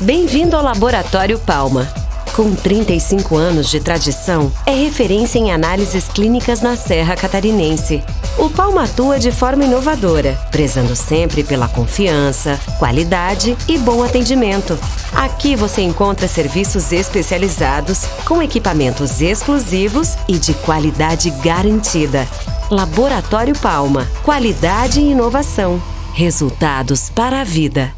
Bem-vindo ao Laboratório Palma. Com 35 anos de tradição, é referência em análises clínicas na Serra Catarinense. O Palma atua de forma inovadora, prezando sempre pela confiança, qualidade e bom atendimento. Aqui você encontra serviços especializados, com equipamentos exclusivos e de qualidade garantida. Laboratório Palma. Qualidade e inovação. Resultados para a vida.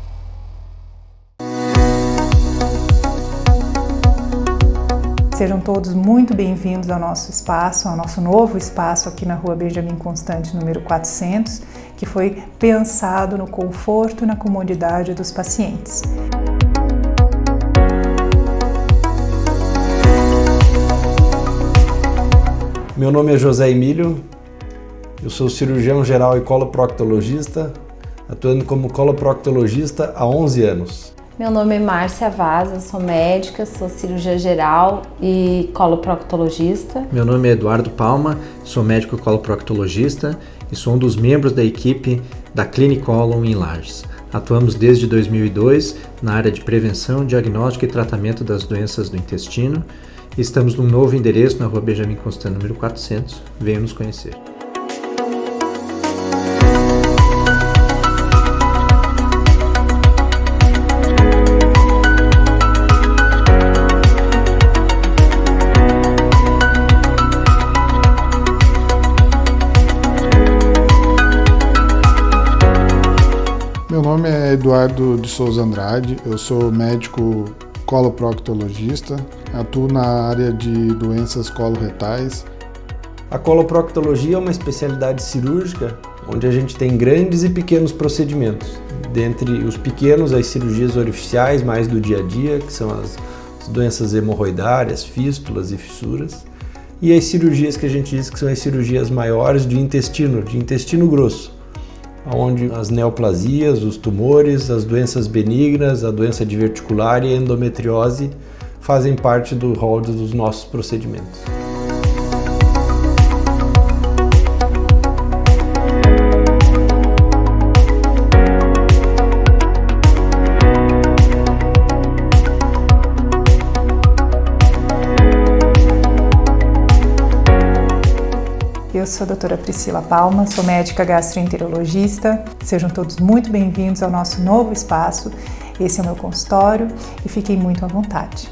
Sejam todos muito bem-vindos ao nosso espaço, ao nosso novo espaço aqui na Rua Benjamin Constant, número 400, que foi pensado no conforto e na comodidade dos pacientes. Meu nome é José Emílio, eu sou cirurgião geral e coloproctologista, atuando como coloproctologista há 11 anos. Meu nome é Márcia Vaza, sou médica, sou cirurgia geral e coloproctologista. Meu nome é Eduardo Palma, sou médico coloproctologista e sou um dos membros da equipe da Clinicolum em Lages. Atuamos desde 2002 na área de prevenção, diagnóstico e tratamento das doenças do intestino. Estamos num novo endereço na Rua Benjamin Constant, número 400. Venham nos conhecer. Meu nome é Eduardo de Souza Andrade, eu sou médico coloproctologista, atuo na área de doenças coloretais. A coloproctologia é uma especialidade cirúrgica onde a gente tem grandes e pequenos procedimentos. Dentre os pequenos, as cirurgias orificiais mais do dia a dia, que são as doenças hemorroidárias, fístulas e fissuras, e as cirurgias que a gente diz que são as cirurgias maiores de intestino grosso, onde as neoplasias, os tumores, as doenças benignas, a doença diverticular e a endometriose fazem parte do rol dos nossos procedimentos. Eu sou a doutora Priscila Palma, sou médica gastroenterologista. Sejam todos muito bem-vindos ao nosso novo espaço. Esse é o meu consultório e fiquem muito à vontade.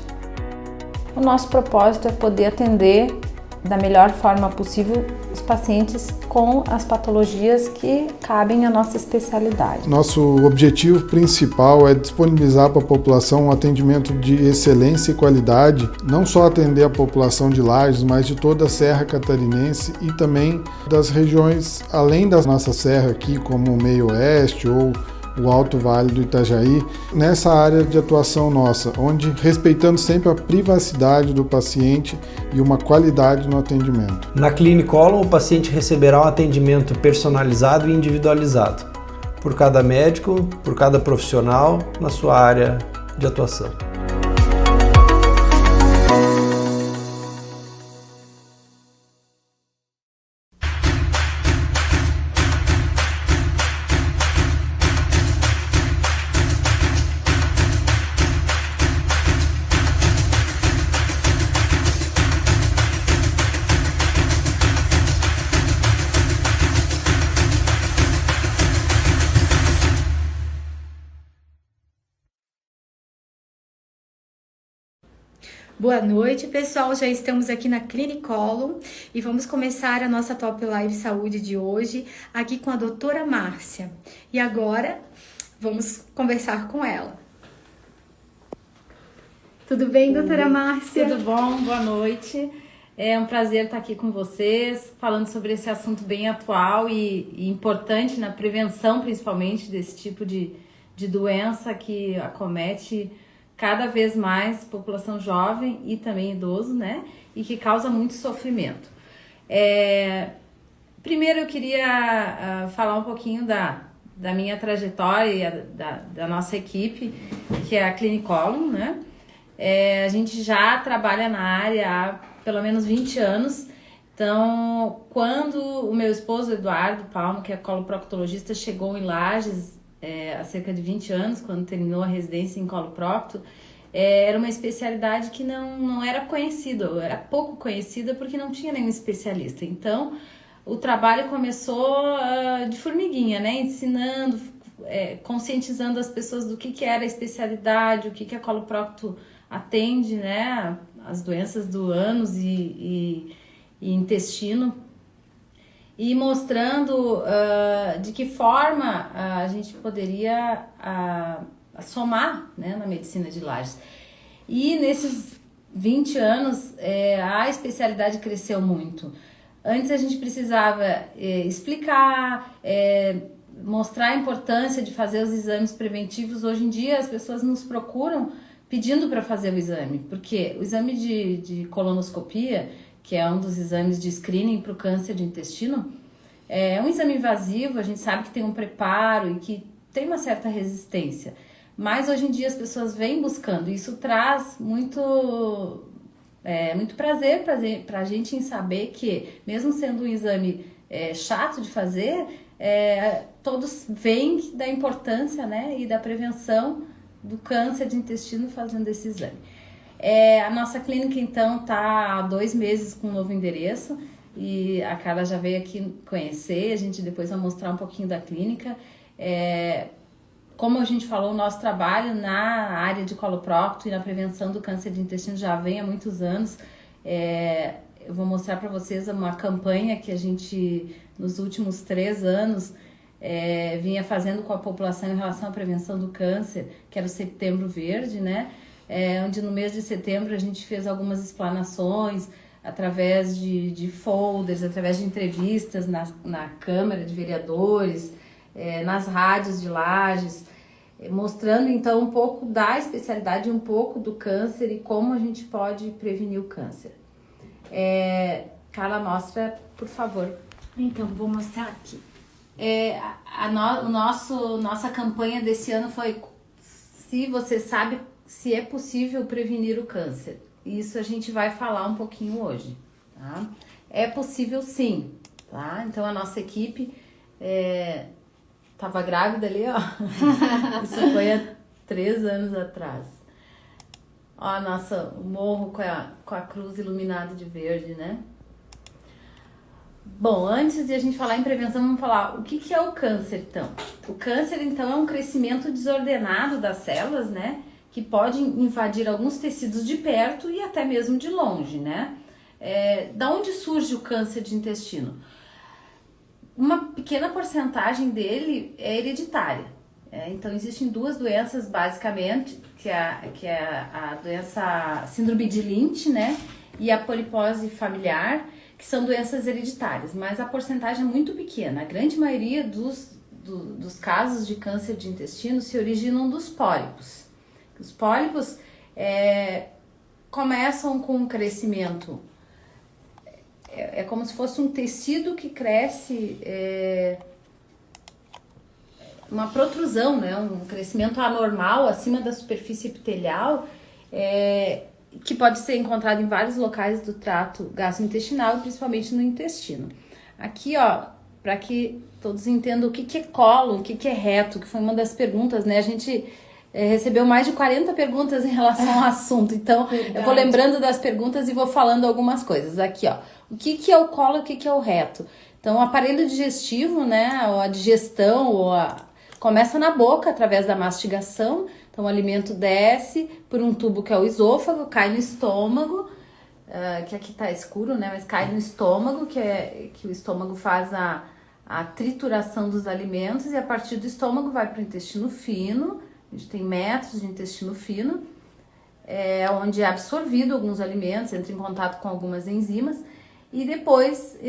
O nosso propósito é poder atender da melhor forma possível os pacientes com as patologias que cabem à nossa especialidade. Nosso objetivo principal é disponibilizar para a população um atendimento de excelência e qualidade, não só atender a população de Lages, mas de toda a Serra Catarinense e também das regiões além da nossa serra aqui, como o Meio Oeste ou o Alto Vale do Itajaí, nessa área de atuação nossa, onde respeitando sempre a privacidade do paciente e uma qualidade no atendimento. Na Clinicolum, o paciente receberá um atendimento personalizado e individualizado, por cada médico, por cada profissional, na sua área de atuação. Boa noite, pessoal. Já estamos aqui na Clinicolum e vamos começar a nossa Top Live Saúde de hoje aqui com a doutora Márcia. E agora vamos conversar com ela. Tudo bem, doutora Márcia? Tudo bom? Boa noite. É um prazer estar aqui com vocês, falando sobre esse assunto bem atual e importante na prevenção, principalmente, desse tipo de doença que acomete cada vez mais população jovem e também idoso, né? E que causa muito sofrimento. Primeiro eu queria falar um pouquinho da minha trajetória e da nossa equipe, que é a Clinicolum, né? A gente já trabalha na área há pelo menos 20 anos. Então, quando o meu esposo Eduardo Palma, que é coloproctologista, chegou em Lages há cerca de 20 anos, quando terminou a residência em coloprocto, era uma especialidade que não era conhecida, era pouco conhecida porque não tinha nenhum especialista. Então, o trabalho começou de formiguinha, né? Ensinando, conscientizando as pessoas do que era a especialidade, o que a coloprocto atende, né? As doenças do ânus e intestino. E mostrando de que forma a gente poderia somar, né, na medicina de Lages. E nesses 20 anos a especialidade cresceu muito. Antes a gente precisava explicar, mostrar a importância de fazer os exames preventivos. Hoje em dia as pessoas nos procuram pedindo para fazer o exame, porque o exame de colonoscopia, que é um dos exames de screening para o câncer de intestino, é um exame invasivo, a gente sabe que tem um preparo e que tem uma certa resistência, mas hoje em dia as pessoas vêm buscando, e isso traz muito prazer para a gente em saber que, mesmo sendo um exame chato de fazer, todos veem da importância, né, e da prevenção do câncer de intestino fazendo esse exame. A nossa clínica, então, está há 2 meses com um novo endereço e a Carla já veio aqui conhecer, a gente depois vai mostrar um pouquinho da clínica. Como a gente falou, o nosso trabalho na área de coloprocto e na prevenção do câncer de intestino já vem há muitos anos. Eu vou mostrar para vocês uma campanha que a gente, nos últimos 3 anos, vinha fazendo com a população em relação à prevenção do câncer, que era o Setembro Verde, né? Onde no mês de setembro a gente fez algumas explanações através de folders, através de entrevistas na Câmara de Vereadores, nas rádios de Lages, mostrando então um pouco da especialidade, um pouco do câncer e como a gente pode prevenir o câncer. Carla, mostra, por favor. Então, vou mostrar aqui. Nossa campanha desse ano foi: se você sabe se é possível prevenir o câncer. Isso a gente vai falar um pouquinho hoje, tá? É possível sim, tá? Então a nossa equipe tava grávida ali, ó. Isso foi há 3 anos atrás. Ó, o morro com a cruz iluminada de verde, né? Bom, antes de a gente falar em prevenção, vamos falar o que é o câncer, então. O câncer, então, é um crescimento desordenado das células, né? Que pode invadir alguns tecidos de perto e até mesmo de longe, né? Da onde surge o câncer de intestino? Uma pequena porcentagem dele é hereditária. Então, existem 2 doenças, basicamente, que é a doença síndrome de Lynch, né? E a polipose familiar, que são doenças hereditárias, mas a porcentagem é muito pequena. A grande maioria dos casos de câncer de intestino se originam dos pólipos. Os pólipos começam com um crescimento, como se fosse um tecido que cresce, uma protrusão, né? Um crescimento anormal acima da superfície epitelial, que pode ser encontrado em vários locais do trato gastrointestinal, principalmente no intestino. Aqui, ó, para que todos entendam o que é cólon, o que é reto, que foi uma das perguntas, né? A gente recebeu mais de 40 perguntas em relação ao assunto, então verdade. Eu vou lembrando das perguntas e vou falando algumas coisas. Aqui, ó, o que é o cólon, o que é o reto? Então, o aparelho digestivo, né, ou a digestão, começa na boca, através da mastigação. Então, o alimento desce por um tubo que é o esôfago, cai no estômago, que aqui tá escuro, né, mas cai no estômago, que o estômago faz a trituração dos alimentos, e a partir do estômago vai para o intestino fino. A gente tem metros de intestino fino, onde é absorvido alguns alimentos, entra em contato com algumas enzimas, e depois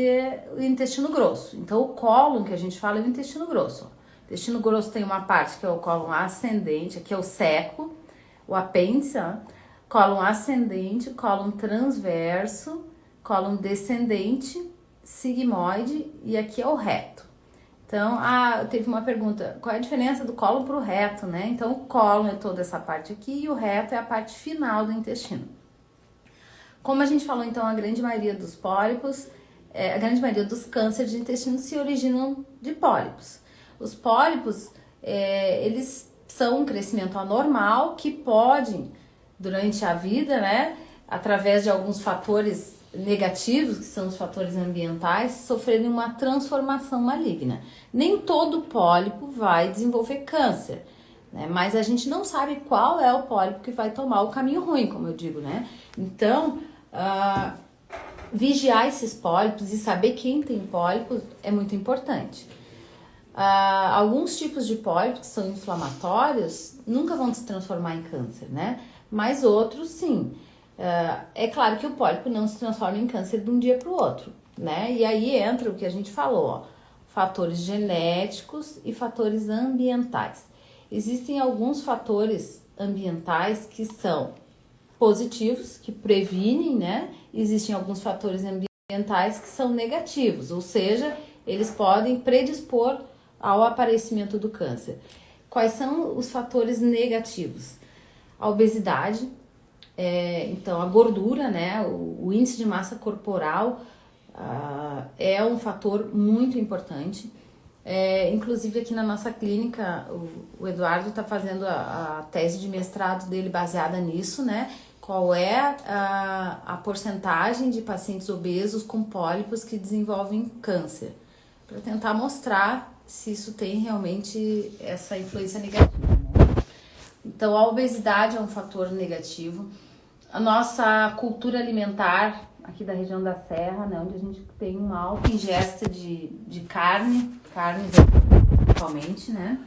o intestino grosso. Então, o cólon que a gente fala é o intestino grosso. O intestino grosso tem uma parte que é o cólon ascendente, aqui é o seco, o apêndice, ó, cólon ascendente, cólon transverso, cólon descendente, sigmoide, e aqui é o reto. Então, teve uma pergunta, qual é a diferença do cólon para o reto, né? Então, o cólon é toda essa parte aqui e o reto é a parte final do intestino. Como a gente falou, então, a grande maioria dos pólipos, a grande maioria dos cânceres de intestino se originam de pólipos. Os pólipos, eles são um crescimento anormal que podem, durante a vida, né, através de alguns fatores negativos, que são os fatores ambientais, sofrerem uma transformação maligna. Nem todo pólipo vai desenvolver câncer, né? Mas a gente não sabe qual é o pólipo que vai tomar o caminho ruim, como eu digo, né? Então, vigiar esses pólipos e saber quem tem pólipos é muito importante. Alguns tipos de pólipos que são inflamatórios nunca vão se transformar em câncer, né? Mas outros sim. É claro que o pólipo não se transforma em câncer de um dia para o outro, né? E aí entra o que a gente falou, ó, fatores genéticos e fatores ambientais. Existem alguns fatores ambientais que são positivos, que previnem, né? Existem alguns fatores ambientais que são negativos, ou seja, eles podem predispor ao aparecimento do câncer. Quais são os fatores negativos? A obesidade, então a gordura, né? O índice de massa corporal é um fator muito importante. Inclusive aqui na nossa clínica, o Eduardo está fazendo a tese de mestrado dele baseada nisso, né? Qual é a porcentagem de pacientes obesos com pólipos que desenvolvem câncer, para tentar mostrar se isso tem realmente essa influência negativa, né? Então a obesidade é um fator negativo. A nossa cultura alimentar aqui da região da Serra, né, onde a gente tem uma alta ingesta de carnes principalmente, né?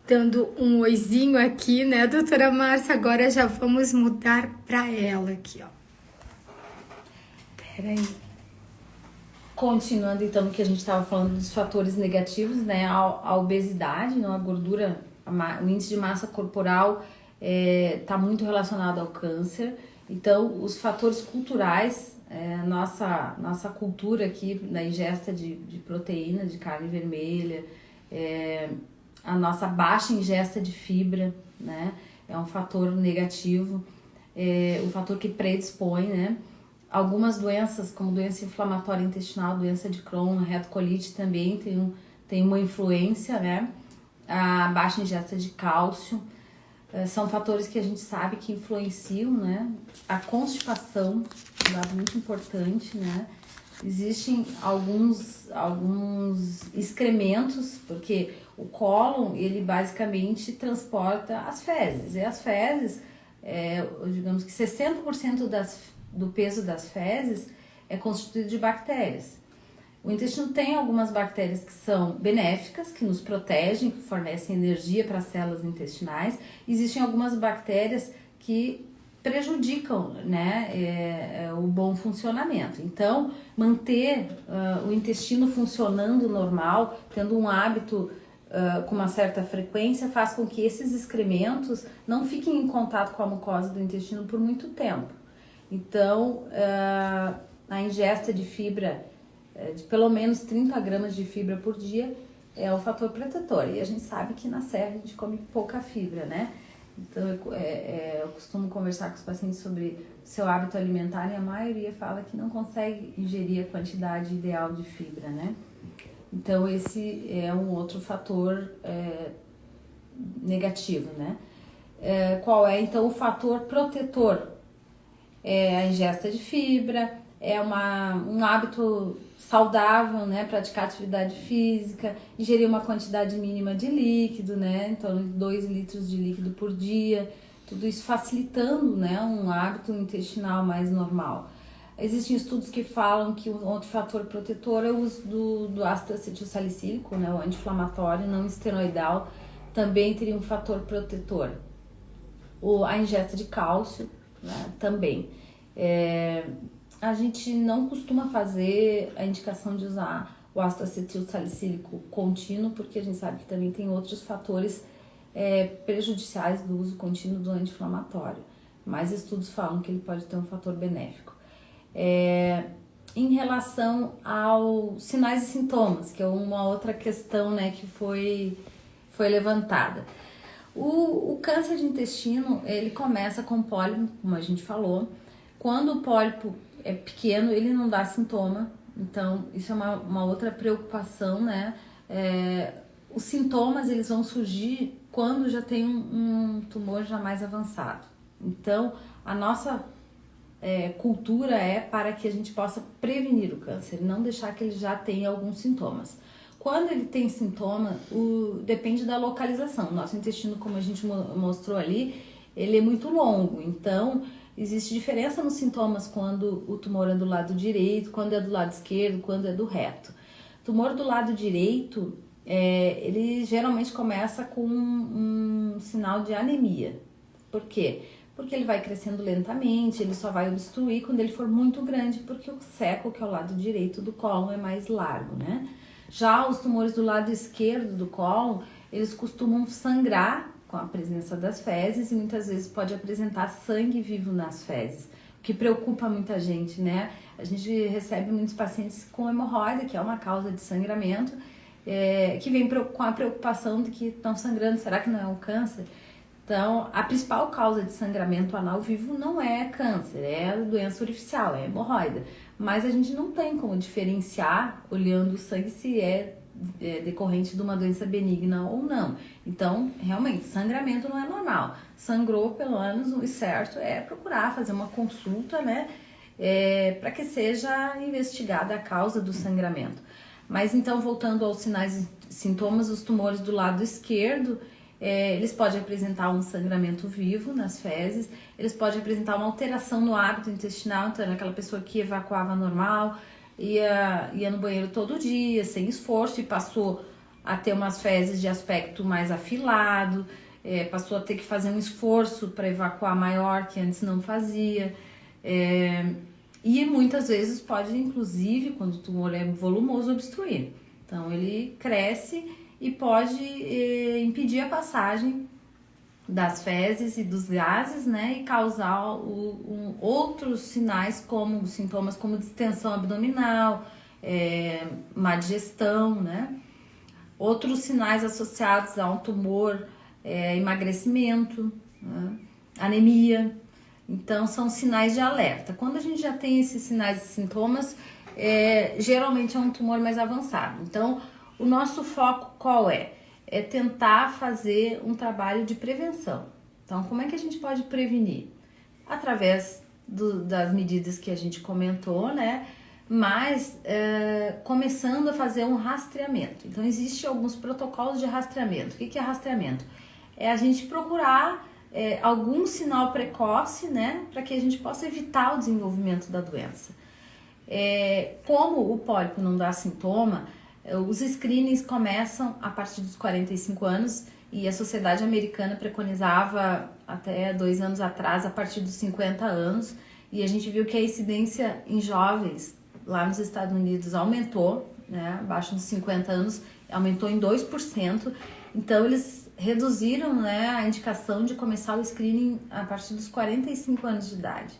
Dando um oizinho aqui, né, doutora Márcia? Agora já vamos mudar para ela aqui, ó. Peraí. Continuando então o que a gente estava falando dos fatores negativos, né? A obesidade, não, a gordura, o índice de massa corporal está muito relacionado ao câncer. Então, os fatores culturais, nossa cultura aqui na ingesta de proteína, de carne vermelha, a nossa baixa ingesta de fibra, né? É um fator negativo, um fator que predispõe, né? Algumas doenças, como doença inflamatória intestinal, doença de Crohn, retocolite também tem uma influência, né? A baixa ingesta de cálcio, são fatores que a gente sabe que influenciam, né? A constipação, um dado muito importante, né? Existem alguns excrementos, porque o cólon, ele basicamente transporta as fezes, e as fezes, digamos que 60% do peso das fezes é constituído de bactérias. O intestino tem algumas bactérias que são benéficas, que nos protegem, que fornecem energia para as células intestinais. Existem algumas bactérias que prejudicam, né, o bom funcionamento. Então, manter o intestino funcionando normal, tendo um hábito com uma certa frequência, faz com que esses excrementos não fiquem em contato com a mucosa do intestino por muito tempo. Então, a ingesta de fibra, de pelo menos 30 gramas de fibra por dia, é o fator protetor. E a gente sabe que na serra a gente come pouca fibra, né? Então, eu costumo conversar com os pacientes sobre seu hábito alimentar e a maioria fala que não consegue ingerir a quantidade ideal de fibra, né? Então, esse é um outro fator negativo, né? Qual é, então, o fator protetor? A ingesta de fibra, um hábito saudável, né? Praticar atividade física, ingerir uma quantidade mínima de líquido, né? Então, 2 litros de líquido por dia, tudo isso facilitando, né? Um hábito intestinal mais normal. Existem estudos que falam que um outro fator protetor é o uso do ácido acetilsalicílico, né? O anti-inflamatório não esteroidal, também teria um fator protetor. A ingesta de cálcio, né? Também. A gente não costuma fazer a indicação de usar o ácido acetilsalicílico contínuo, porque a gente sabe que também tem outros fatores prejudiciais do uso contínuo do anti-inflamatório. Mas estudos falam que ele pode ter um fator benéfico. Em relação aos sinais e sintomas, que é uma outra questão, né, que foi levantada. O câncer de intestino, ele começa com pólipo, como a gente falou. Quando o pólipo é pequeno, ele não dá sintoma, então isso é uma outra preocupação, né? os sintomas eles vão surgir quando já tem um tumor já mais avançado. Então, a nossa cultura é para que a gente possa prevenir o câncer, não deixar que ele já tenha alguns sintomas. Quando ele tem sintoma, depende da localização. O nosso intestino, como a gente mostrou ali, ele é muito longo, então existe diferença nos sintomas quando o tumor é do lado direito, quando é do lado esquerdo, quando é do reto. Tumor do lado direito, ele geralmente começa com um sinal de anemia. Por quê? Porque ele vai crescendo lentamente, ele só vai obstruir quando ele for muito grande, porque o seco, que é o lado direito do cólon, é mais largo, né? Já os tumores do lado esquerdo do cólon, eles costumam sangrar com a presença das fezes e muitas vezes pode apresentar sangue vivo nas fezes, o que preocupa muita gente, né? A gente recebe muitos pacientes com hemorroida, que é uma causa de sangramento, que vem com a preocupação de que estão sangrando, será que não é um câncer? Então, a principal causa de sangramento anal vivo não é câncer, é a doença artificial, é a hemorroida. Mas a gente não tem como diferenciar, olhando o sangue, se é decorrente de uma doença benigna ou não. Então, realmente, sangramento não é normal. Sangrou, pelo menos, o certo é procurar fazer uma consulta, né? Para que seja investigada a causa do sangramento. Mas então, voltando aos sinais e sintomas, os tumores do lado esquerdo, eles podem apresentar um sangramento vivo nas fezes, eles podem apresentar uma alteração no hábito intestinal, então aquela pessoa que evacuava normal, ia no banheiro todo dia, sem esforço, e passou a ter umas fezes de aspecto mais afilado, passou a ter que fazer um esforço para evacuar maior, que antes não fazia, e muitas vezes pode, inclusive, quando o tumor é volumoso, obstruir. Então ele cresce e pode impedir a passagem das fezes e dos gases, né, e causar outros sinais, como sintomas como distensão abdominal, má digestão, né, outros sinais associados a um tumor, emagrecimento, né, anemia. Então são sinais de alerta. Quando a gente já tem esses sinais e sintomas, geralmente é um tumor mais avançado. Então, o nosso foco qual é? É tentar fazer um trabalho de prevenção. Então, como é que a gente pode prevenir? Através das medidas que a gente comentou, né? Mas começando a fazer um rastreamento. Então, existem alguns protocolos de rastreamento. O que é rastreamento? É a gente procurar algum sinal precoce, né? Para que a gente possa evitar o desenvolvimento da doença. Como o pólipo não dá sintoma, os screenings começam a partir dos 45 anos e a Sociedade Americana preconizava até 2 anos atrás a partir dos 50 anos, e a gente viu que a incidência em jovens lá nos Estados Unidos aumentou, né, abaixo dos 50 anos aumentou em 2%, então eles reduziram, né, a indicação de começar o screening a partir dos 45 anos de idade.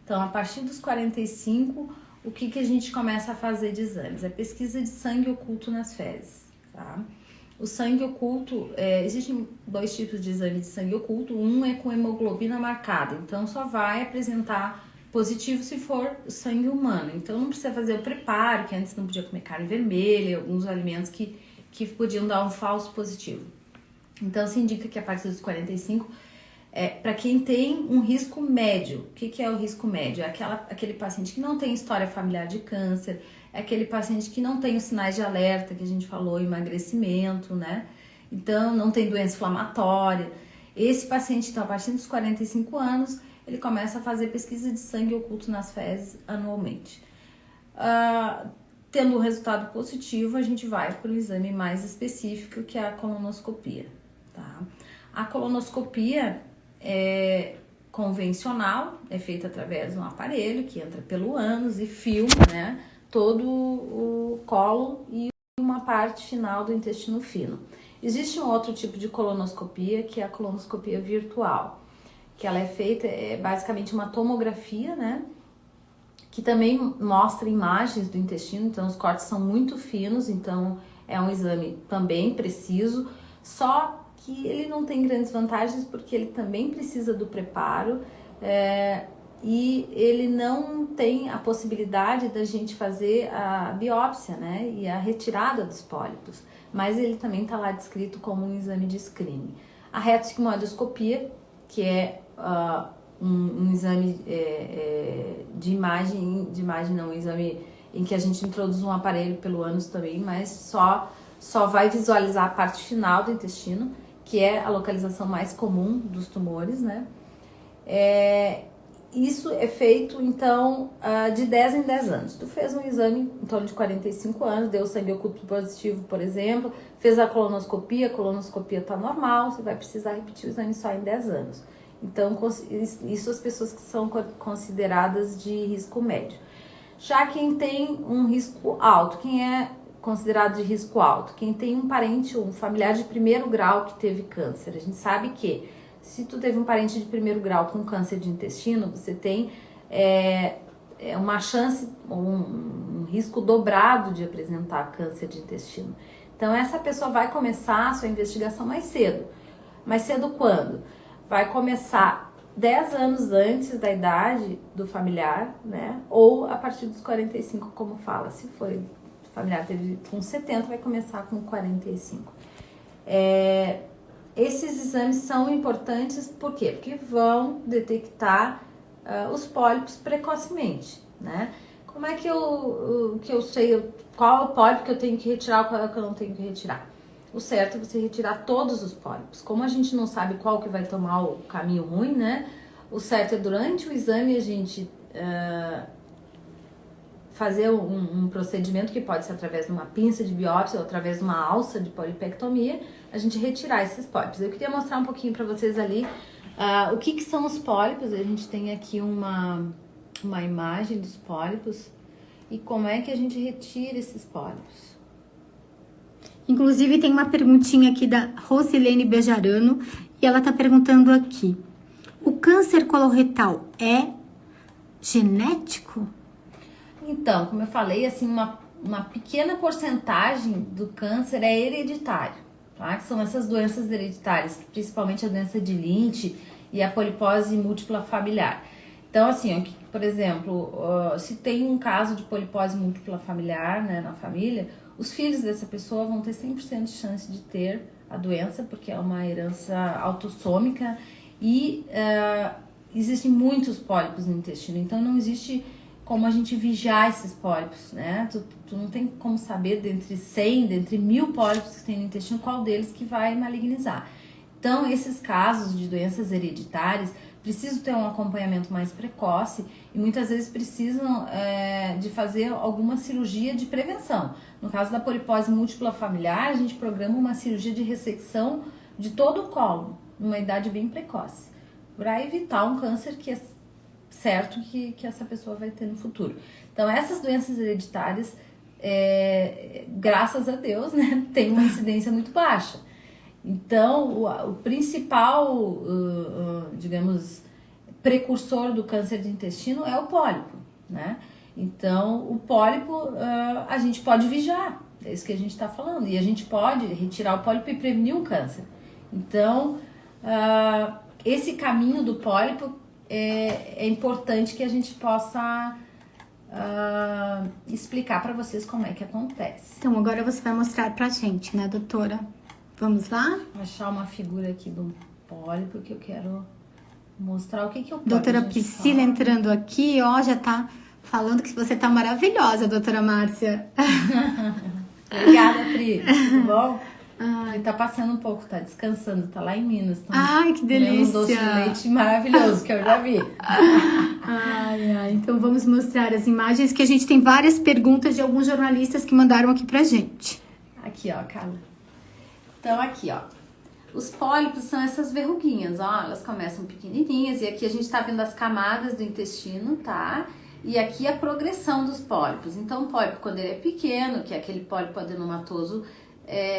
Então, a partir dos 45, o que a gente começa a fazer de exames? É pesquisa de sangue oculto nas fezes, tá? O sangue oculto, existem 2 tipos de exame de sangue oculto. Um é com hemoglobina marcada, então só vai apresentar positivo se for sangue humano. Então não precisa fazer o preparo, que antes não podia comer carne vermelha, alguns alimentos que podiam dar um falso positivo. Então se indica que a partir dos 45, para quem tem um risco médio. O que é o risco médio? É aquele paciente que não tem história familiar de câncer, é aquele paciente que não tem os sinais de alerta que a gente falou, emagrecimento, né? Então, não tem doença inflamatória. Esse paciente, então, a partir dos 45 anos, ele começa a fazer pesquisa de sangue oculto nas fezes anualmente. Tendo um resultado positivo, a gente vai para o exame mais específico, que é a colonoscopia, tá? A colonoscopia convencional, é feita através de um aparelho que entra pelo ânus e filma, né, todo o cólon e uma parte final do intestino fino. Existe um outro tipo de colonoscopia, que é a colonoscopia virtual, que ela é feita, basicamente uma tomografia, né, que também mostra imagens do intestino, então os cortes são muito finos, então é um exame também preciso, só que ele não tem grandes vantagens porque ele também precisa do preparo, e ele não tem a possibilidade da gente fazer a biópsia, né, e a retirada dos pólipos, mas ele também está lá descrito como um exame de screening. A retosigmoidoscopia, que é um exame de imagem não, um exame em que a gente introduz um aparelho pelo ânus também, mas só vai visualizar a parte final do intestino, que é a localização mais comum dos tumores, né? Isso é feito, então, de 10 em 10 anos. Tu fez um exame em torno de 45 anos, deu sangue oculto positivo, por exemplo, fez a colonoscopia tá normal, você vai precisar repetir o exame só em 10 anos. Então, isso as pessoas que são consideradas de risco médio. Já quem tem um risco alto, quem é considerado de risco alto? Quem tem um parente ou um familiar de primeiro grau que teve câncer. A gente sabe que se tu teve um parente de primeiro grau com câncer de intestino, você tem uma chance, um risco dobrado de apresentar câncer de intestino. Então essa pessoa vai começar a sua investigação mais cedo. Mais cedo quando? Vai começar 10 anos antes da idade do familiar, né? Ou a partir dos 45, como fala. Se foi o familiar teve com 70, vai começar com 45. Esses exames são importantes, por quê? Porque vão detectar os pólipos precocemente, né? Como é que eu sei qual é o pólipo que eu tenho que retirar, qual é o que eu não tenho que retirar? O certo é você retirar todos os pólipos. Como a gente não sabe qual que vai tomar o caminho ruim, né? O certo é durante o exame a gente fazer um procedimento que pode ser através de uma pinça de biópsia ou através de uma alça de polipectomia, a gente retirar esses pólipos. Eu queria mostrar um pouquinho para vocês ali o que são os pólipos. A gente tem aqui uma imagem dos pólipos e como é que a gente retira esses pólipos. Inclusive tem uma perguntinha aqui da Rosilene Bejarano e ela está perguntando aqui: o câncer coloretal é genético? Então, como eu falei, assim, uma pequena porcentagem do câncer é hereditário, tá? Que são essas doenças hereditárias, principalmente a doença de Lynch e a polipose múltipla familiar. Então, assim, por exemplo, se tem um caso de polipose múltipla familiar, né, na família, os filhos dessa pessoa vão ter 100% de chance de ter a doença, porque é uma herança autossômica e existem muitos pólipos no intestino, então não existe como a gente vigiar esses pólipos, né? Tu não tem como saber dentre 1000 pólipos que tem no intestino, qual deles que vai malignizar. Então, esses casos de doenças hereditárias precisam ter um acompanhamento mais precoce e muitas vezes precisam de fazer alguma cirurgia de prevenção. No caso da polipose múltipla familiar, a gente programa uma cirurgia de ressecção de todo o cólon, numa idade bem precoce, para evitar um câncer que é certo que essa pessoa vai ter no futuro. Então, essas doenças hereditárias, graças a Deus, né, tem uma incidência muito baixa. Então, o principal, digamos, precursor do câncer de intestino é o pólipo, né? Então, o pólipo a gente pode vigiar, é isso que a gente está falando, e a gente pode retirar o pólipo e prevenir o câncer. Então, esse caminho do pólipo é importante que a gente possa explicar para vocês como é que acontece. Então, agora você vai mostrar pra gente, né, doutora? Vamos lá? Vou achar uma figura aqui do pólipo que eu quero mostrar o que é o pólipo. Doutora Priscila entrando aqui, ó, já tá falando que você tá maravilhosa, doutora Márcia. Obrigada, Pri. Tudo bom? Ele tá passando um pouco, tá descansando, tá lá em Minas. Ai, que delícia! Um doce de leite maravilhoso, que eu já vi. Então vamos mostrar as imagens, que a gente tem várias perguntas de alguns jornalistas que mandaram aqui pra gente. Aqui, ó, Carla. Então, aqui, ó. Os pólipos são essas verruguinhas, ó. Elas começam pequenininhas e aqui a gente tá vendo as camadas do intestino, tá? E aqui a progressão dos pólipos. Então, o pólipo, quando ele é pequeno, que é aquele pólipo adenomatoso,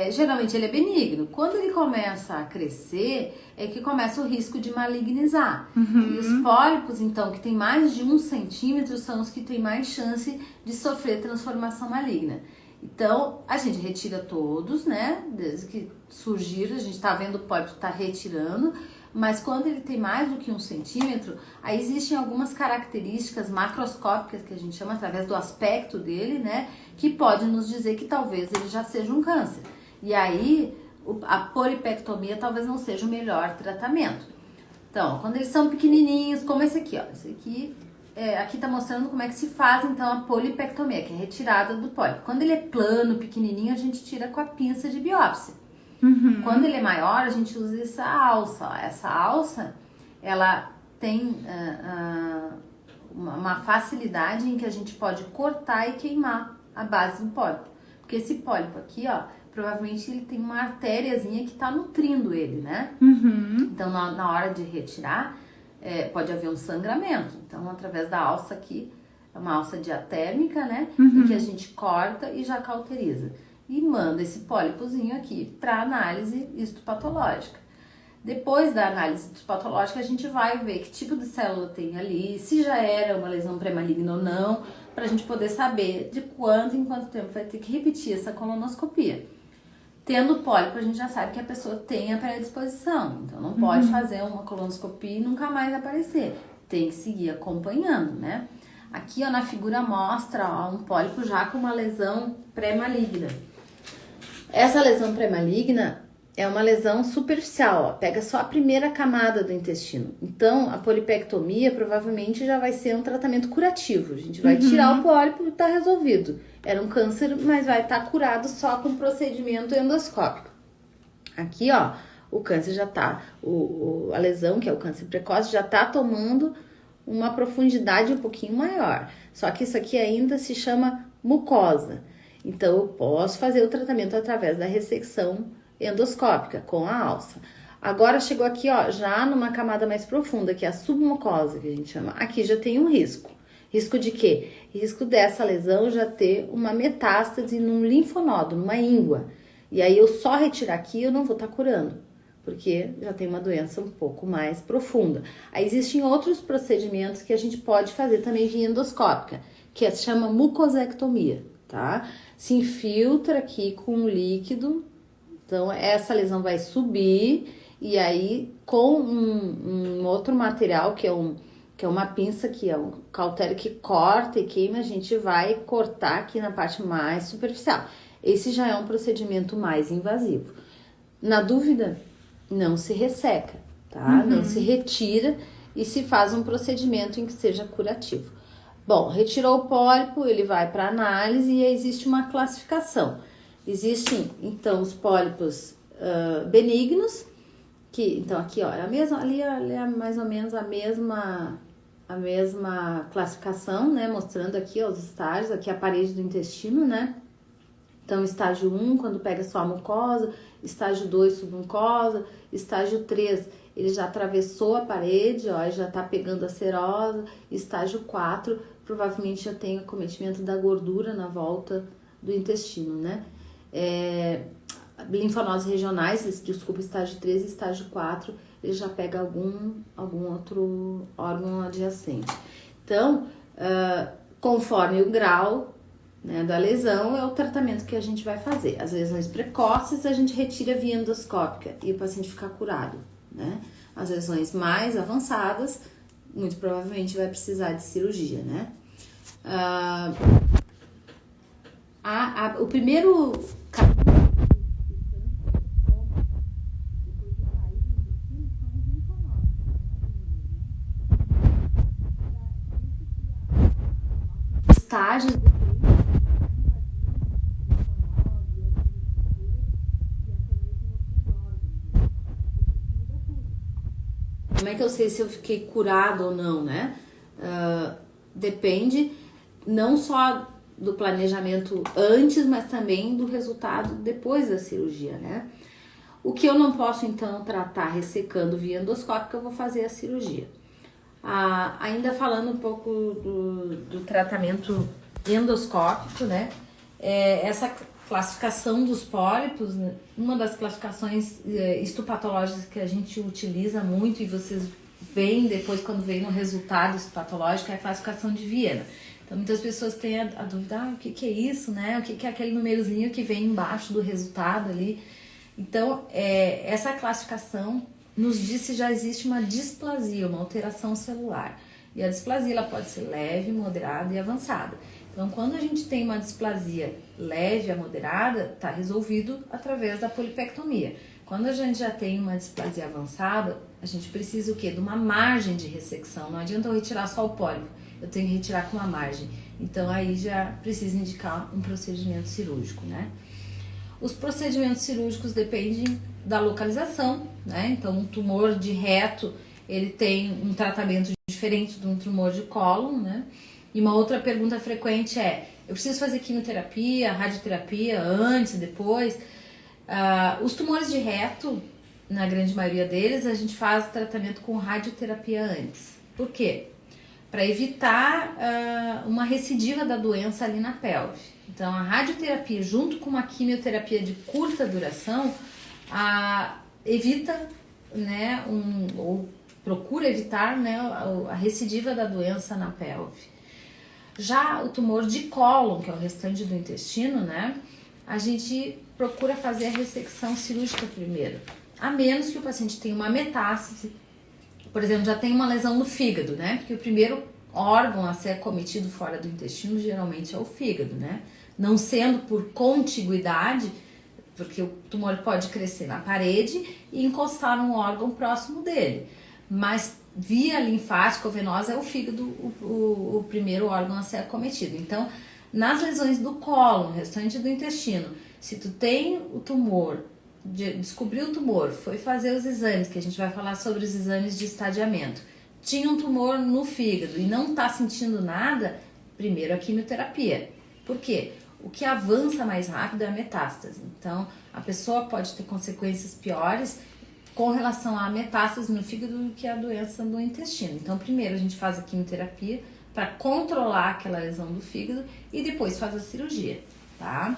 geralmente ele é benigno. Quando ele começa a crescer, é que começa o risco de malignizar. E os pólipos, então, que tem mais de 1 centímetro, são os que têm mais chance de sofrer transformação maligna. Então, a gente retira todos, né? Desde que surgiram, a gente tá vendo o pólipo tá retirando. Mas quando ele tem mais do que 1 centímetro, aí existem algumas características macroscópicas que a gente chama através do aspecto dele, né? Que pode nos dizer que talvez ele já seja um câncer. E aí a polipectomia talvez não seja o melhor tratamento. Então, quando eles são pequenininhos, como esse aqui, ó. Esse aqui, aqui tá mostrando como é que se faz então a polipectomia, que é a retirada do pólipo. Quando ele é plano, pequenininho, a gente tira com a pinça de biópsia. Quando ele é maior, a gente usa essa alça. Essa alça, ela tem uma facilidade em que a gente pode cortar e queimar a base do pólipo. Porque esse pólipo aqui, ó, provavelmente ele tem uma artériazinha que tá nutrindo ele, né? Então, na hora de retirar, pode haver um sangramento. Então, através da alça aqui, é uma alça diatérmica, né? Em que a gente corta e já cauteriza. E manda esse pólipozinho aqui para análise histopatológica. Depois da análise histopatológica, a gente vai ver que tipo de célula tem ali, se já era uma lesão pré-maligna ou não, para a gente poder saber de quanto em quanto tempo vai ter que repetir essa colonoscopia. Tendo pólipo, a gente já sabe que a pessoa tem a predisposição, então não pode fazer uma colonoscopia e nunca mais aparecer. Tem que seguir acompanhando, né? Aqui, ó, na figura mostra, ó, um pólipo já com uma lesão pré-maligna. Essa lesão pré-maligna é uma lesão superficial, ó, pega só a primeira camada do intestino. Então, a polipectomia provavelmente já vai ser um tratamento curativo. A gente vai tirar o pólipo e tá resolvido. Era um câncer, mas vai estar curado só com procedimento endoscópico. Aqui, ó, o câncer já tá, a lesão, que é o câncer precoce, já tá tomando uma profundidade um pouquinho maior. Só que isso aqui ainda se chama mucosa. Então, eu posso fazer o tratamento através da ressecção endoscópica com a alça. Agora chegou aqui, ó, já numa camada mais profunda, que é a submucosa, que a gente chama. Aqui já tem um risco. Risco de quê? Risco dessa lesão já ter uma metástase num linfonodo, numa íngua. E aí eu só retirar aqui, eu não vou estar curando, porque já tem uma doença um pouco mais profunda. Aí existem outros procedimentos que a gente pode fazer também via endoscópica, que se chama mucosectomia, tá? Se infiltra aqui com um líquido, então essa lesão vai subir e aí com um outro material que é uma pinça que é um cautério que corta e queima, a gente vai cortar aqui na parte mais superficial. Esse já é um procedimento mais invasivo. Na dúvida, não se resseca, tá? Não se retira e se faz um procedimento em que seja curativo. Bom, retirou o pólipo, ele vai para análise e existe uma classificação. Existem, então, os pólipos benignos, que, então, aqui, ó, é a mesma, ali é mais ou menos a mesma classificação, né, mostrando aqui, ó, os estágios, aqui a parede do intestino, né. Então, estágio 1, quando pega só a mucosa, estágio 2, submucosa, estágio 3, ele já atravessou a parede, ó, já tá pegando a serosa, estágio 4, provavelmente já tem acometimento da gordura na volta do intestino, né. Linfonodos regionais, desculpa, estágio 3 e estágio 4, ele já pega algum outro órgão adjacente. Então, conforme o grau, né, da lesão, é o tratamento que a gente vai fazer. As lesões precoces a gente retira via endoscópica e o paciente fica curado, né? As lesões mais avançadas, muito provavelmente vai precisar de cirurgia, né? O primeiro estágio como é que eu sei se eu fiquei curado ou não, né? Depende não só do planejamento antes, mas também do resultado depois da cirurgia, né? O que eu não posso, então, tratar ressecando via endoscópica, eu vou fazer a cirurgia. Ainda falando um pouco do tratamento endoscópico, né? Essa classificação dos pólipos, né? Uma das classificações histopatológicas que a gente utiliza muito e vocês veem depois quando vem no resultado histopatológico é a classificação de Viena. Então muitas pessoas têm a dúvida, o que é isso, né? O que é aquele númerozinho que vem embaixo do resultado ali? Então essa classificação nos diz se já existe uma displasia, uma alteração celular. E a displasia ela pode ser leve, moderada e avançada. Então, quando a gente tem uma displasia leve a moderada, está resolvido através da polipectomia. Quando a gente já tem uma displasia avançada, a gente precisa o quê? De uma margem de ressecção. Não adianta eu retirar só o pólipo, eu tenho que retirar com uma margem. Então, aí já precisa indicar um procedimento cirúrgico, né? Os procedimentos cirúrgicos dependem da localização, né? Então, um tumor de reto, ele tem um tratamento diferente de um tumor de cólon, né? E uma outra pergunta frequente é, eu preciso fazer quimioterapia, radioterapia, antes, depois? Os tumores de reto, na grande maioria deles, a gente faz tratamento com radioterapia antes. Por quê? Para evitar uma recidiva da doença ali na pelve. Então, a radioterapia, junto com uma quimioterapia de curta duração, evita, né, ou procura evitar, né, a recidiva da doença na pelve. Já o tumor de cólon, que é o restante do intestino, né, a gente procura fazer a ressecção cirúrgica primeiro, a menos que o paciente tenha uma metástase, por exemplo, já tem uma lesão no fígado, né, porque o primeiro órgão a ser acometido fora do intestino geralmente é o fígado, né, não sendo por contiguidade, porque o tumor pode crescer na parede e encostar num órgão próximo dele, mas via linfática ou venosa é o fígado o primeiro órgão a ser acometido. Então, nas lesões do cólon, restante do intestino, se tu tem o tumor, descobriu o tumor, foi fazer os exames, que a gente vai falar sobre os exames de estadiamento, tinha um tumor no fígado e não está sentindo nada, primeiro a quimioterapia. Por quê? O que avança mais rápido é a metástase. Então, a pessoa pode ter consequências piores com relação à metástase no fígado do que a doença do intestino. Então, primeiro a gente faz a quimioterapia para controlar aquela lesão do fígado e depois faz a cirurgia, tá?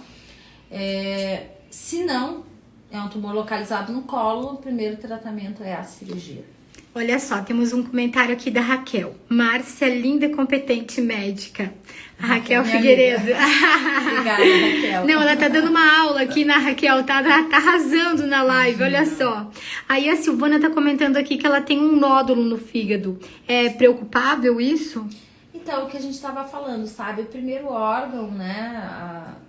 Se não, é um tumor localizado no colo, o primeiro tratamento é a cirurgia. Olha só, temos um comentário aqui da Raquel. Márcia, linda e competente médica. A Raquel Figueiredo. Obrigada, Raquel. Não, ela tá dando uma aula aqui na Raquel, tá arrasando na live, olha só. Aí a Silvana tá comentando aqui que ela tem um nódulo no fígado. É preocupável isso? Então, o que a gente estava falando, sabe? O primeiro órgão, né,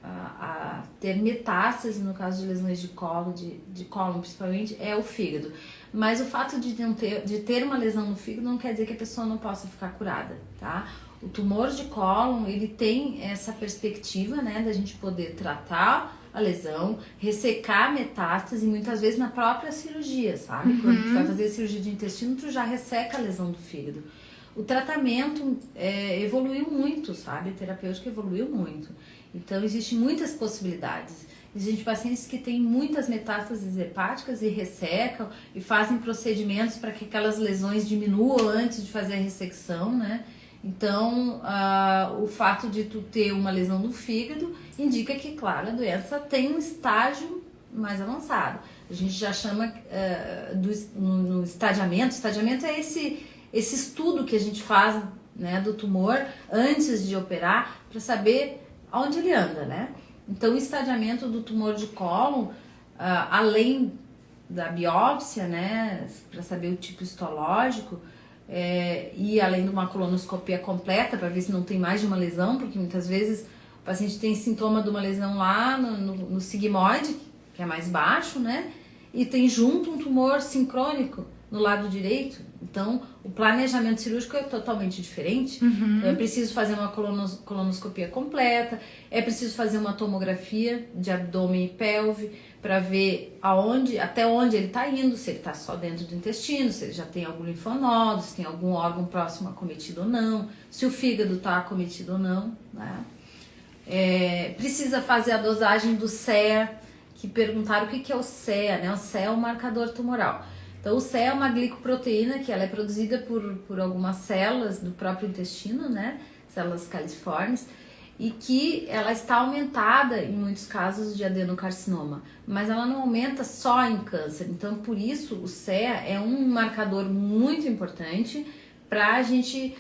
a ter metástase, no caso de lesões de cólon principalmente, é o fígado. Mas o fato de ter uma lesão no fígado não quer dizer que a pessoa não possa ficar curada, tá? O tumor de cólon, ele tem essa perspectiva, né, da gente poder tratar a lesão, ressecar a metástase, muitas vezes na própria cirurgia, sabe? Quando tu vai fazer a cirurgia de intestino, tu já resseca a lesão do fígado. O tratamento evoluiu muito, sabe? A terapêutica evoluiu muito. Então, existem muitas possibilidades. Existem pacientes que têm muitas metástases hepáticas e ressecam e fazem procedimentos para que aquelas lesões diminuam antes de fazer a ressecção, né? Então, o fato de tu ter uma lesão no fígado indica que, claro, a doença tem um estágio mais avançado. A gente já chama no estadiamento. Estadiamento é esse estudo que a gente faz, né, do tumor antes de operar para saber aonde ele anda, né? Então, o estadiamento do tumor de cólon, além da biópsia, né, para saber o tipo histológico, e além de uma colonoscopia completa para ver se não tem mais de uma lesão, porque muitas vezes o paciente tem sintoma de uma lesão lá no sigmoide, que é mais baixo, né, e tem junto um tumor sincrônico no lado direito. Então, o planejamento cirúrgico é totalmente diferente. Então, é preciso fazer uma colonoscopia completa, é preciso fazer uma tomografia de abdômen e pelve para ver até onde ele está indo, se ele está só dentro do intestino, se ele já tem algum linfonodo, se tem algum órgão próximo acometido ou não, se o fígado está acometido ou não, né? Precisa fazer a dosagem do CEA, que perguntaram o que é o CEA, né? O CEA é o marcador tumoral. Então, o CEA é uma glicoproteína que ela é produzida por algumas células do próprio intestino, né? Células califormes, e que ela está aumentada em muitos casos de adenocarcinoma, mas ela não aumenta só em câncer. Então, por isso, o CEA é um marcador muito importante para a gente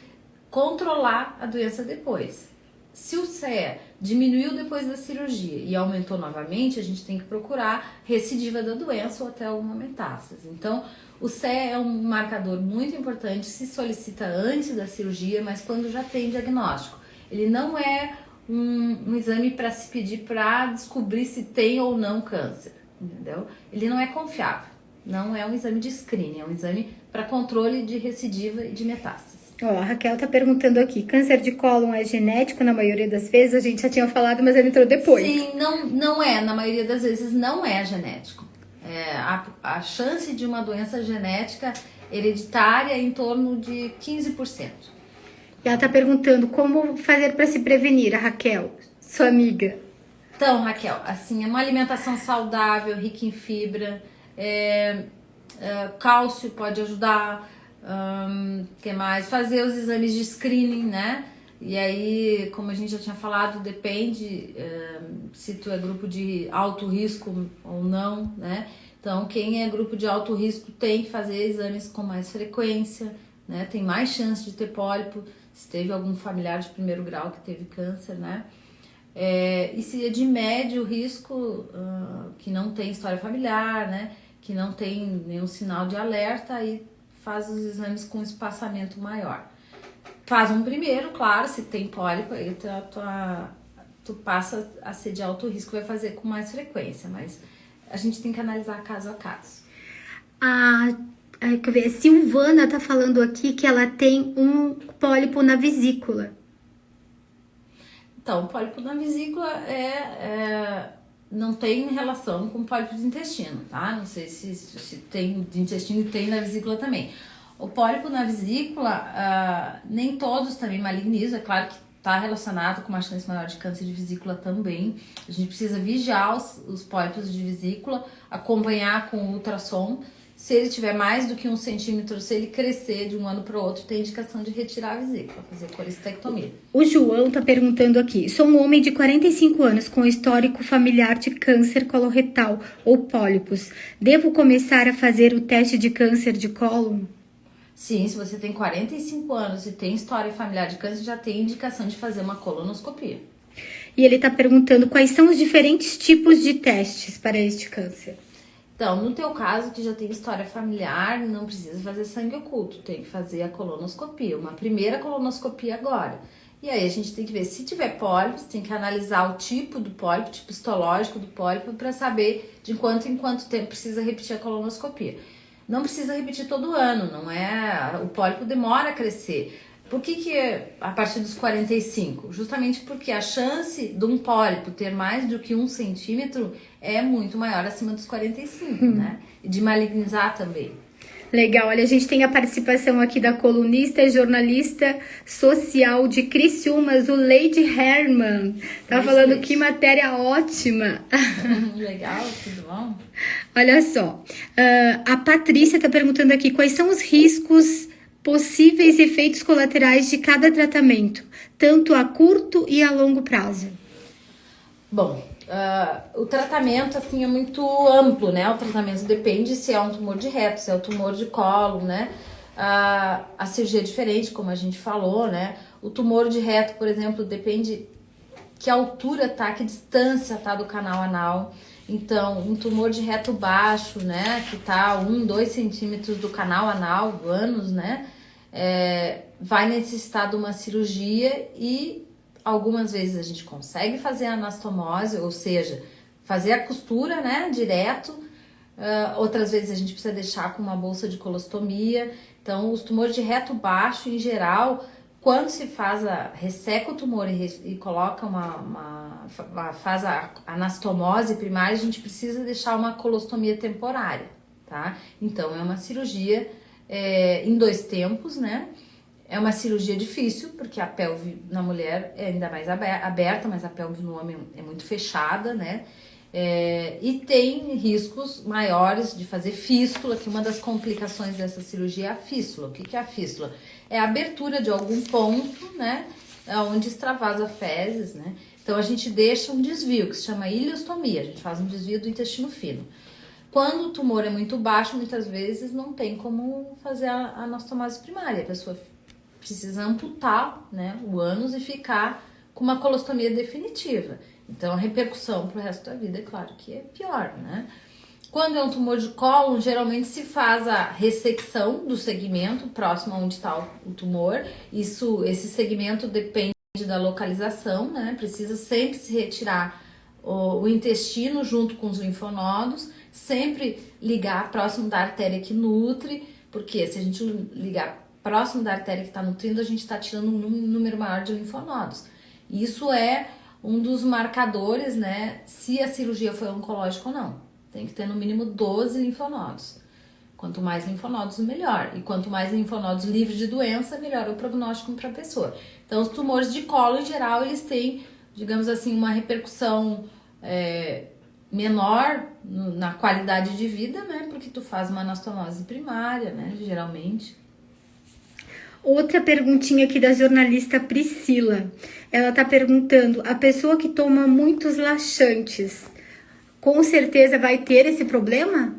controlar a doença depois, Se o CE diminuiu depois da cirurgia e aumentou novamente, a gente tem que procurar recidiva da doença ou até alguma metástase. Então, o CE é um marcador muito importante, se solicita antes da cirurgia, mas quando já tem diagnóstico. Ele não é um exame para se pedir para descobrir se tem ou não câncer, entendeu? Ele não é confiável, não é um exame de screening, é um exame para controle de recidiva e de metástase. Ó, a Raquel tá perguntando aqui, câncer de cólon é genético na maioria das vezes? A gente já tinha falado, mas ele entrou depois. Sim, não é, na maioria das vezes não é genético. A chance de uma doença genética hereditária é em torno de 15%. E ela tá perguntando como fazer para se prevenir, a Raquel, sua amiga. Então, Raquel, assim, é uma alimentação saudável, rica em fibra, cálcio pode ajudar, que mais? Fazer os exames de screening, né? E aí, como a gente já tinha falado, depende se tu é grupo de alto risco ou não, né? Então, quem é grupo de alto risco tem que fazer exames com mais frequência, né? Tem mais chance de ter pólipo, se teve algum familiar de primeiro grau que teve câncer, né? E se é de médio risco, que não tem história familiar, né? Que não tem nenhum sinal de alerta, aí faz os exames com espaçamento maior. Faz um primeiro, claro, se tem pólipo, aí tu passa a ser de alto risco, vai fazer com mais frequência, mas a gente tem que analisar caso a caso. Quer ver, a Silvana tá falando aqui que ela tem um pólipo na vesícula. Então, o pólipo na vesícula não tem relação com pólipo do intestino, tá? Não sei se tem de intestino e tem na vesícula também. O pólipo na vesícula, nem todos também malignizam, é claro que está relacionado com uma chance maior de câncer de vesícula também. A gente precisa vigiar os pólipos de vesícula, acompanhar com o ultrassom. Se ele tiver mais do que 1 centímetro, se ele crescer de um ano para o outro, tem indicação de retirar a vesícula, fazer colestectomia. O João tá perguntando aqui, sou um homem de 45 anos com histórico familiar de câncer coloretal ou pólipos. Devo começar a fazer o teste de câncer de cólon? Sim, se você tem 45 anos e tem história familiar de câncer, já tem indicação de fazer uma colonoscopia. E ele tá perguntando quais são os diferentes tipos de testes para este câncer. Então, no teu caso, que já tem história familiar, não precisa fazer sangue oculto, tem que fazer a colonoscopia, uma primeira colonoscopia agora. E aí a gente tem que ver, se tiver pólipos, tem que analisar o tipo do pólipo, tipo histológico do pólipo, para saber de quanto em quanto tempo precisa repetir a colonoscopia. Não precisa repetir todo ano, não é? O pólipo demora a crescer. Por que a partir dos 45? Justamente porque a chance de um pólipo ter mais do que 1 centímetro é muito maior acima dos 45, né? E de malignizar também. Legal, olha, a gente tem a participação aqui da colunista e jornalista social de Criciúma, Zuleide Herman. Tá falando que matéria ótima. Legal, tudo bom? Olha só, a Patrícia tá perguntando aqui quais são os riscos possíveis efeitos colaterais de cada tratamento, tanto a curto e a longo prazo. Bom, o tratamento assim é muito amplo, né? O tratamento depende se é um tumor de reto, se é um tumor de colo, né? A cirurgia é diferente, como a gente falou, né? O tumor de reto, por exemplo, depende que altura tá, que distância tá do canal anal. Então, um tumor de reto baixo, né, que tá 1, 2 centímetros do canal anal, ânus, né, vai necessitar de uma cirurgia e algumas vezes a gente consegue fazer a anastomose, ou seja, fazer a costura, né, direto. Outras vezes a gente precisa deixar com uma bolsa de colostomia. Então, os tumores de reto baixo, em geral, quando se resseca o tumor e coloca faz a anastomose primária, a gente precisa deixar uma colostomia temporária, tá? Então, é uma cirurgia em 2 tempos, né? É uma cirurgia difícil, porque a pelve na mulher é ainda mais aberta, mas a pelve no homem é muito fechada, né? E tem riscos maiores de fazer fístula, que uma das complicações dessa cirurgia é a fístula. O que é a fístula? É a abertura de algum ponto, né, onde extravasa fezes, né? Então a gente deixa um desvio, que se chama ileostomia, a gente faz um desvio do intestino fino. Quando o tumor é muito baixo, muitas vezes não tem como fazer a anastomose primária, a pessoa precisa amputar, né, o ânus e ficar com uma colostomia definitiva. Então, a repercussão para o resto da vida, é claro que é pior, né? Quando é um tumor de cólon, geralmente se faz a ressecção do segmento próximo a onde está o tumor. Esse segmento depende da localização, né? Precisa sempre se retirar o intestino junto com os linfonodos, sempre ligar próximo da artéria que nutre, porque se a gente ligar próximo da artéria que está nutrindo, a gente está tirando um número maior de linfonodos. Isso é um dos marcadores, né, se a cirurgia foi oncológica ou não. Tem que ter no mínimo 12 linfonodos. Quanto mais linfonodos, melhor. E quanto mais linfonodos livres de doença, melhor o prognóstico para a pessoa. Então, os tumores de colo, em geral, eles têm, digamos assim, uma repercussão menor na qualidade de vida, né? Porque tu faz uma anastomose primária, né? Geralmente. Outra perguntinha aqui da jornalista Priscila. Ela tá perguntando, a pessoa que toma muitos laxantes, com certeza vai ter esse problema?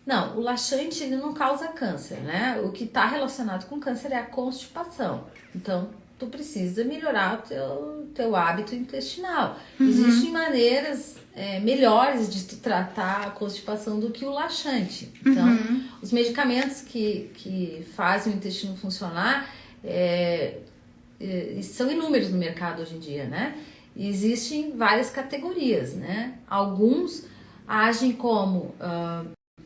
Não, o laxante ele não causa câncer, né? O que está relacionado com câncer é a constipação. Então, tu precisa melhorar o teu hábito intestinal. Existem maneiras melhores de tratar a constipação do que o laxante. Então, os medicamentos que fazem o intestino funcionar são inúmeros no mercado hoje em dia, né? E existem várias categorias, né? Alguns agem como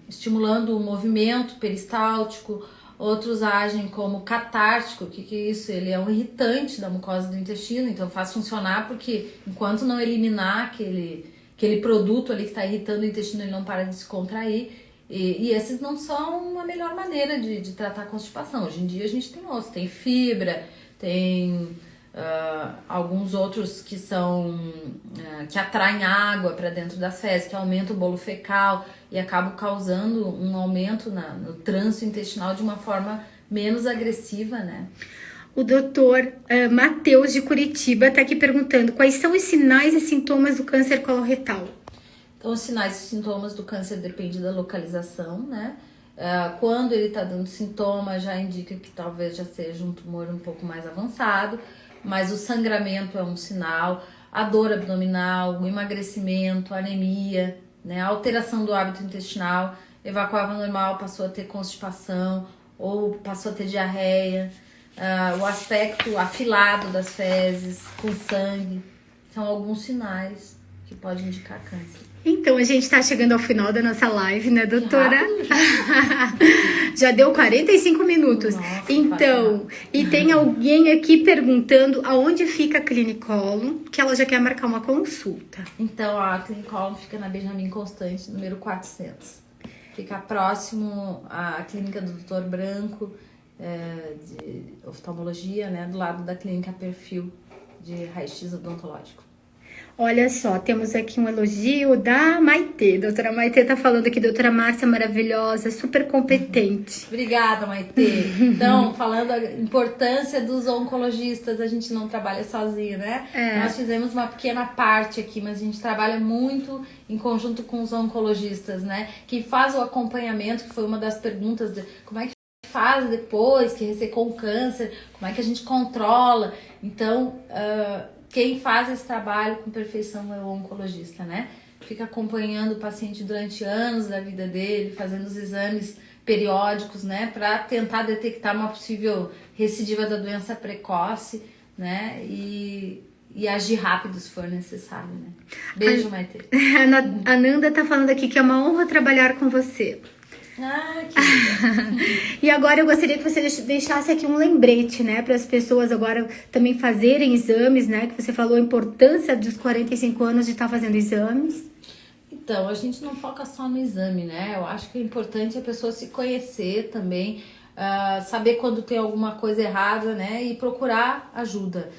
estimulando o movimento peristáltico, outros agem como catártico. O que é isso? Ele é um irritante da mucosa do intestino, então faz funcionar porque enquanto não eliminar aquele produto ali que está irritando o intestino, ele não para de se contrair. E esses não são a melhor maneira de tratar a constipação. Hoje em dia a gente tem outros, tem fibra, tem alguns outros que que atraem água para dentro das fezes, que aumentam o bolo fecal e acabam causando um aumento no trânsito intestinal de uma forma menos agressiva, né? O doutor Matheus de Curitiba está aqui perguntando quais são os sinais e sintomas do câncer coloretal. Então, os sinais e sintomas do câncer dependem da localização, né? Quando ele está dando sintoma, já indica que talvez já seja um tumor um pouco mais avançado, mas o sangramento é um sinal, a dor abdominal, o emagrecimento, a anemia, né? A alteração do hábito intestinal, evacuava normal, passou a ter constipação ou passou a ter diarreia, o aspecto afilado das fezes, com sangue, são alguns sinais que podem indicar câncer. Então, a gente tá chegando ao final da nossa live, né, doutora? Já deu 45 minutos. Nossa, então, e tem alguém aqui perguntando aonde fica a Clinicolum, que ela já quer marcar uma consulta. Então, a Clinicolum fica na Benjamin Constant, número 400. Fica próximo à clínica do Dr. Branco, de oftalmologia, né, do lado da clínica Perfil, de raio-x odontológico. Olha só, temos aqui um elogio da Maitê. Doutora Maitê tá falando aqui, doutora Márcia maravilhosa, super competente. Obrigada, Maitê. Então, falando a importância dos oncologistas, a gente não trabalha sozinho, né? Nós fizemos uma pequena parte aqui, mas a gente trabalha muito em conjunto com os oncologistas, né? Que faz o acompanhamento, que foi uma das perguntas de como é que faz depois que ressecou o câncer, como é que a gente controla. Então, quem faz esse trabalho com perfeição é o oncologista, né? Fica acompanhando o paciente durante anos da vida dele, fazendo os exames periódicos, né? Para tentar detectar uma possível recidiva da doença precoce, né? E agir rápido se for necessário, né? Beijo, Maitê. A Nanda tá falando aqui que é uma honra trabalhar com você. Que E agora eu gostaria que você deixasse aqui um lembrete, né, para as pessoas agora também fazerem exames, né, que você falou a importância dos 45 anos de estar fazendo exames. Então, a gente não foca só no exame, né, eu acho que é importante a pessoa se conhecer também, saber quando tem alguma coisa errada, né, e procurar ajuda.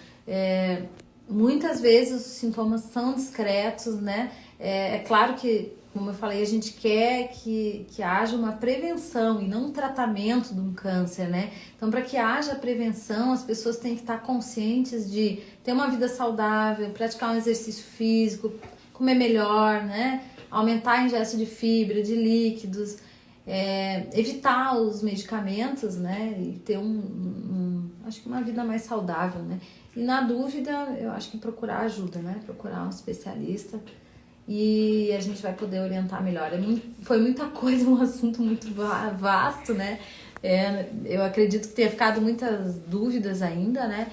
Muitas vezes os sintomas são discretos, né, é claro que, como eu falei, a gente quer que haja uma prevenção e não um tratamento de um câncer, né? Então, para que haja prevenção, as pessoas têm que estar conscientes de ter uma vida saudável, praticar um exercício físico, comer melhor, né? Aumentar a ingesta de fibra, de líquidos, evitar os medicamentos, né? E ter acho que uma vida mais saudável, né? E na dúvida, eu acho que procurar ajuda, né? Procurar um especialista e a gente vai poder orientar melhor. Foi muita coisa, um assunto muito vasto, né? Eu acredito que tenha ficado muitas dúvidas ainda, né?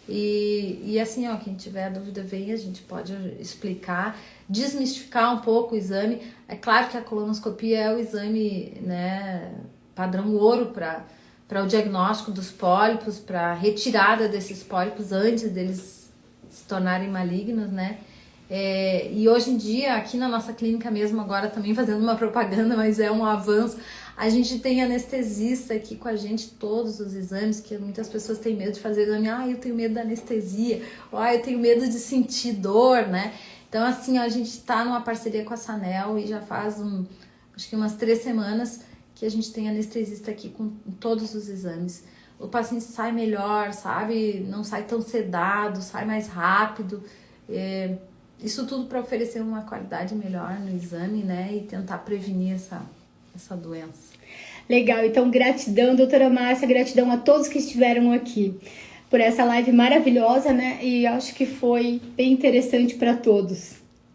E assim, ó, quem tiver dúvida, vem, a gente pode explicar, desmistificar um pouco o exame. É claro que a colonoscopia é o exame, né, padrão ouro para o diagnóstico dos pólipos, para a retirada desses pólipos antes deles se tornarem malignos, né? E hoje em dia, aqui na nossa clínica mesmo, agora também fazendo uma propaganda, mas é um avanço, a gente tem anestesista aqui com a gente, todos os exames, que muitas pessoas têm medo de fazer exame. Eu tenho medo da anestesia, eu tenho medo de sentir dor, né? Então, assim, a gente está numa parceria com a Sanel e já faz acho que umas 3 semanas que a gente tem anestesista aqui com todos os exames. O paciente sai melhor, sabe? Não sai tão sedado, sai mais rápido. Isso tudo para oferecer uma qualidade melhor no exame, né? E tentar prevenir essa doença. Legal, então gratidão, doutora Márcia, gratidão a todos que estiveram aqui por essa live maravilhosa, né? E acho que foi bem interessante para todos.